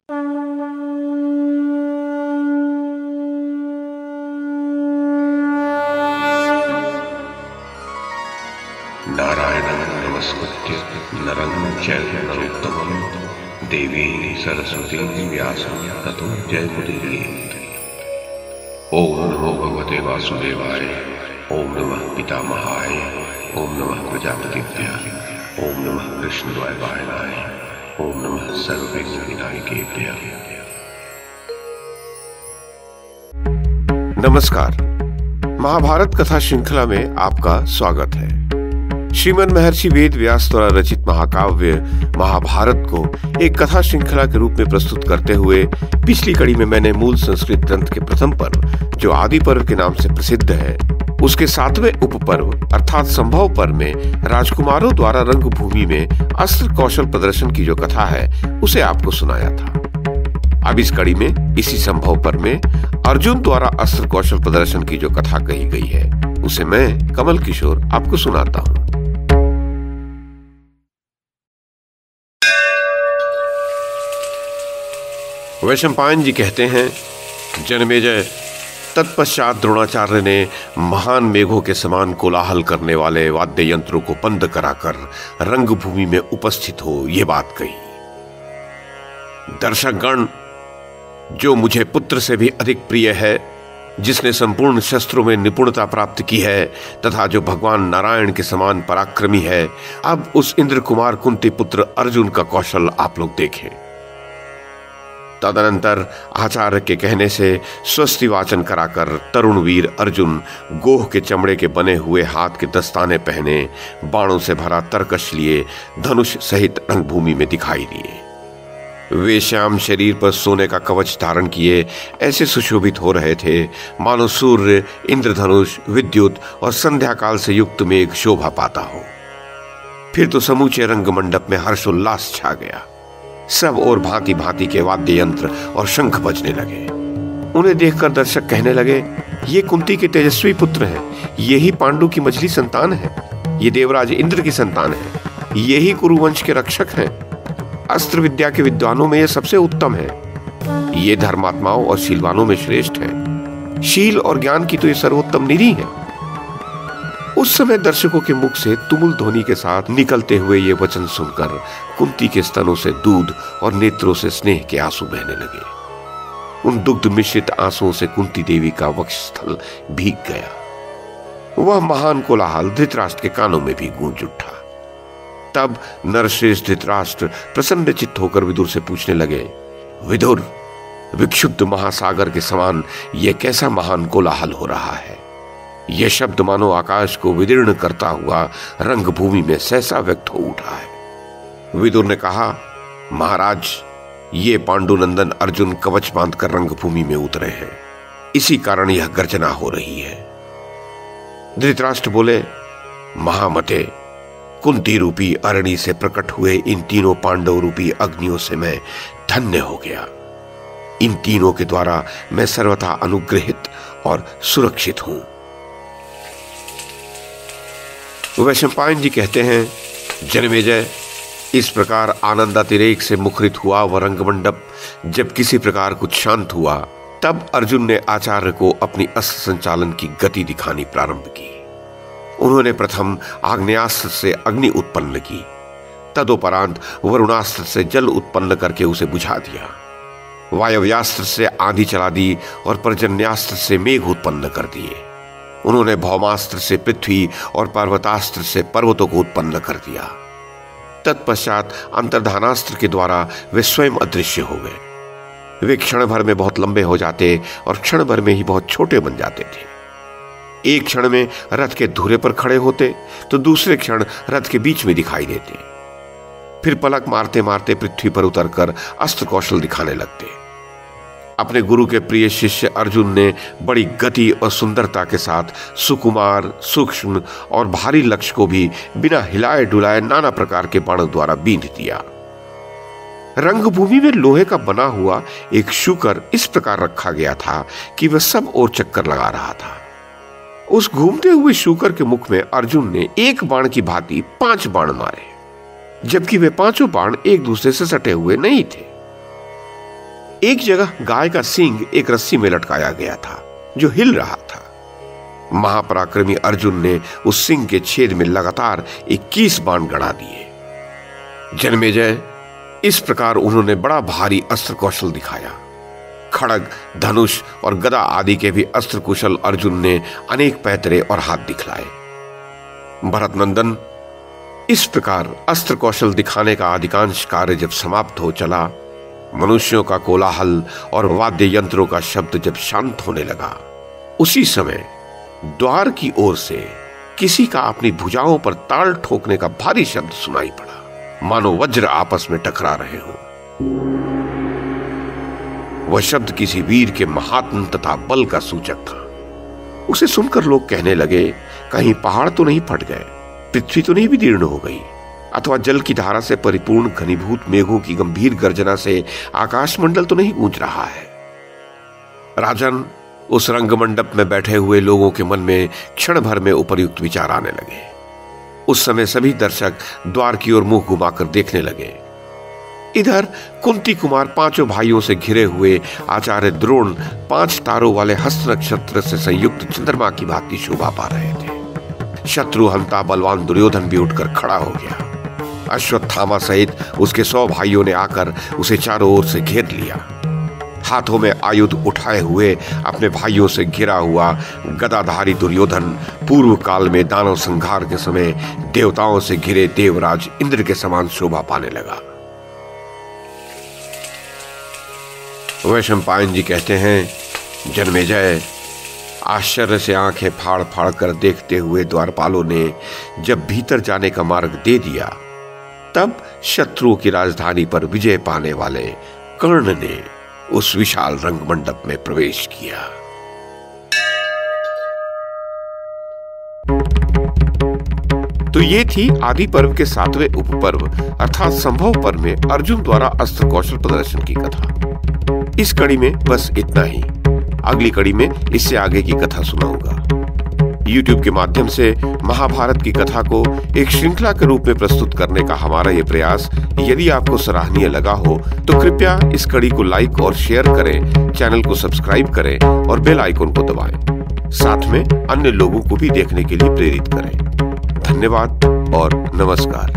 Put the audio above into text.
नारायणं नमस्कृत्य नरं चैव नरोत्तमं देवीं सरस्वतीं व्यासं ततो जयमुदीरयेत्। ओम नमो भगवते वासुदेवाय, ओम नमः पितामहाय, ओम नमः प्रजापतिभ्यः, ओम नमः कृष्णद्वैपायनाय, ओम नमः सर्वविघ्नविनायकेभ्यः। नमस्कार। महाभारत कथा श्रृंखला में आपका स्वागत है। श्रीमन महर्षि वेद व्यास द्वारा रचित महाकाव्य महाभारत को एक कथा श्रृंखला के रूप में प्रस्तुत करते हुए पिछली कड़ी में मैंने मूल संस्कृत ग्रंथ के प्रथम पर्व, जो आदि पर्व के नाम से प्रसिद्ध है, उसके 7वें उपपर्व अर्थात संभव पर्व में राजकुमारों द्वारा रंगभूमि में अस्त्र कौशल प्रदर्शन की जो कथा है उसे आपको सुनाया था। अब इस कड़ी में इसी संभव पर्व में अर्जुन द्वारा अस्त्र कौशल प्रदर्शन की जो कथा कही गई है उसे मैं कमल किशोर आपको सुनाता हूँ। वैशंपायन जी कहते हैं, जनमेजय, तत्पश्चात द्रोणाचार्य ने महान मेघों के समान कोलाहल करने वाले वाद्य यंत्रों को बंद कराकर रंगभूमि में उपस्थित हो ये बात कही। दर्शकगण, जो मुझे पुत्र से भी अधिक प्रिय है, जिसने संपूर्ण शस्त्रों में निपुणता प्राप्त की है तथा जो भगवान नारायण के समान पराक्रमी है, अब उस इंद्र कुमार कुंती पुत्र अर्जुन का कौशल आप लोग देखें। तदनंतर आचार्य के कहने से स्वस्ति वाचन कराकर तरुण वीर अर्जुन गोह के चमड़े के बने हुए हाथ के दस्ताने पहने, बाणों से भरा तरकश लिए धनुष सहित रंगभूमि में दिखाई दिए। वे श्याम शरीर पर सोने का कवच धारण किए ऐसे सुशोभित हो रहे थे मानो सूर्य, इंद्रधनुष, विद्युत और संध्या काल से युक्त मेघ शोभा पाता हो। फिर तो समूचे रंग मंडप में हर्षोल्लास छा गया। सब और भांति भांति के वाद्य यंत्र और शंख बजने लगे। उन्हें देखकर दर्शक कहने लगे, ये कुंती के तेजस्वी पुत्र हैं, यही पांडु की मझली संतान है, ये देवराज इंद्र की संतान है, यही कुरुवंश के रक्षक हैं, अस्त्र विद्या के विद्वानों में ये सबसे उत्तम है, ये धर्मात्माओं और शीलवानों में श्रेष्ठ है, शील और ज्ञान की तो ये सर्वोत्तम निधि है। उस समय दर्शकों के मुख से तुमुल ध्वनि के साथ निकलते हुए ये वचन सुनकर कुंती के स्तनों से दूध और नेत्रों से स्नेह के आंसू बहने लगे। उन दुग्ध मिश्रित आंसुओं से कुंती देवी का वक्षस्थल भीग गया। वह महान कोलाहल धृतराष्ट्र के कानों में भी गूंज उठा। तब नरश्रेष्ठ धृतराष्ट्र प्रसन्न चित्त होकर विदुर से पूछने लगे, विदुर, विक्षुब्ध महासागर के समान यह कैसा महान कोलाहल हो रहा है? यह शब्द मानो आकाश को विदीर्ण करता हुआ रंगभूमि में सहसा व्यक्त हो उठा है। विदुर ने कहा, महाराज, ये पांडुनंदन अर्जुन कवच बांधकर रंगभूमि में उतरे हैं, इसी कारण यह गर्जना हो रही है। धृतराष्ट्र बोले, महामते, कुंती रूपी अरणी से प्रकट हुए इन तीनों पांडव रूपी अग्नियों से मैं धन्य हो गया। इन तीनों के द्वारा मैं सर्वथा अनुग्रहित और सुरक्षित हूं। वैशंपायन जी कहते हैं, जनमेजय, इस प्रकार आनंदातिरेक से मुखरित हुआ वह रंगमंडप जब किसी प्रकार कुछ शांत हुआ, तब अर्जुन ने आचार्य को अपनी अस्त्र संचालन की गति दिखानी प्रारंभ की। उन्होंने प्रथम आग्नेयास्त्र से अग्नि उत्पन्न की, तदुपरांत वरुणास्त्र से जल उत्पन्न करके उसे बुझा दिया, वायव्यास्त्र से आंधी चला दी और पर्जन्यास्त्र से मेघ उत्पन्न कर दिए। उन्होंने भौमास्त्र से पृथ्वी और पर्वतास्त्र से पर्वतों को उत्पन्न कर दिया। तत्पश्चात अंतर्धानास्त्र के द्वारा वे स्वयं अदृश्य हो गए। वे क्षण भर में बहुत लंबे हो जाते और क्षण भर में ही बहुत छोटे बन जाते थे। एक क्षण में रथ के धुरे पर खड़े होते तो दूसरे क्षण रथ के बीच में दिखाई देते। फिर पलक मारते मारते पृथ्वी पर उतरकर अस्त्र कौशल दिखाने लगते। अपने गुरु के प्रिय शिष्य अर्जुन ने बड़ी गति और सुंदरता के साथ सुकुमार, सूक्ष्म और भारी लक्ष्य को भी बिना हिलाए डुलाए नाना प्रकार के बाणों द्वारा बींध दिया। रंगभूमि में लोहे का बना हुआ एक शूकर इस प्रकार रखा गया था कि वह सब ओर चक्कर लगा रहा था। उस घूमते हुए शूकर के मुख में अर्जुन ने एक बाण की भांति 5 बाण मारे, जबकि वे पांचों बाण एक दूसरे से सटे हुए नहीं थे। एक जगह गाय का सींग एक रस्सी में लटकाया गया था जो हिल रहा था। महापराक्रमी अर्जुन ने उस सिंह के छेद में लगातार 21 बाण गड़ा दिए। जन्मेजय, इस प्रकार उन्होंने बड़ा भारी अस्त्र कौशल दिखाया। खड़ग, धनुष और गदा आदि के भी अस्त्र कुशल अर्जुन ने अनेक पैतरे और हाथ दिखलाए। भरत नंदन, इस प्रकार अस्त्र कौशल दिखाने का अधिकांश कार्य जब समाप्त हो चला, मनुष्यों का कोलाहल और वाद्य यंत्रों का शब्द जब शांत होने लगा, उसी समय द्वार की ओर से किसी का अपनी भुजाओं पर ताल ठोकने का भारी शब्द सुनाई पड़ा, मानो वज्र आपस में टकरा रहे हो। वह शब्द किसी वीर के महात्म तथा बल का सूचक था। उसे सुनकर लोग कहने लगे, कहीं पहाड़ तो नहीं फट गए, पृथ्वी तो नहीं विदीर्ण हो गई, अथवा जल की धारा से परिपूर्ण घनीभूत मेघों की गंभीर गर्जना से आकाशमंडल तो नहीं गूंज रहा है। राजन, उस रंगमंडप में बैठे हुए लोगों के मन में क्षण भर में उपर्युक्त विचार आने लगे। उस समय सभी दर्शक द्वार की ओर मुंह घुमाकर देखने लगे। इधर कुंती कुमार पांचों भाइयों से घिरे हुए आचार्य द्रोण 5 तारों वाले हस्त नक्षत्र से संयुक्त चंद्रमा की भांति शोभा पा रहे थे। शत्रु हंता बलवान दुर्योधन भी उठकर खड़ा हो गया। अश्वत्थामा सहित उसके 100 भाइयों ने आकर उसे चारों ओर से घेर लिया। हाथों में आयुध उठाए हुए अपने भाइयों से घिरा हुआ गदाधारी दुर्योधन पूर्व काल में दानव संहार के समय देवताओं से घिरे देवराज इंद्र के समान शोभा पाने लगा। वैशंपायन जी कहते हैं, जन्मेजय, आश्चर्य से आंखें फाड़ फाड़ कर देखते हुए द्वारपालों ने जब भीतर जाने का मार्ग दे दिया, तब शत्रुओं की राजधानी पर विजय पाने वाले कर्ण ने उस विशाल रंगमंडप में प्रवेश किया। तो ये थी आदि पर्व के 7वें उपपर्व अर्थात संभव पर्व में अर्जुन द्वारा अस्त्र कौशल प्रदर्शन की कथा। इस कड़ी में बस इतना ही। अगली कड़ी में इससे आगे की कथा सुनाऊंगा। YouTube के माध्यम से महाभारत की कथा को एक श्रृंखला के रूप में प्रस्तुत करने का हमारा ये प्रयास यदि आपको सराहनीय लगा हो तो कृपया इस कड़ी को लाइक और शेयर करें, चैनल को सब्सक्राइब करें और बेल आइकन को दबाएं। साथ में अन्य लोगों को भी देखने के लिए प्रेरित करें। धन्यवाद और नमस्कार।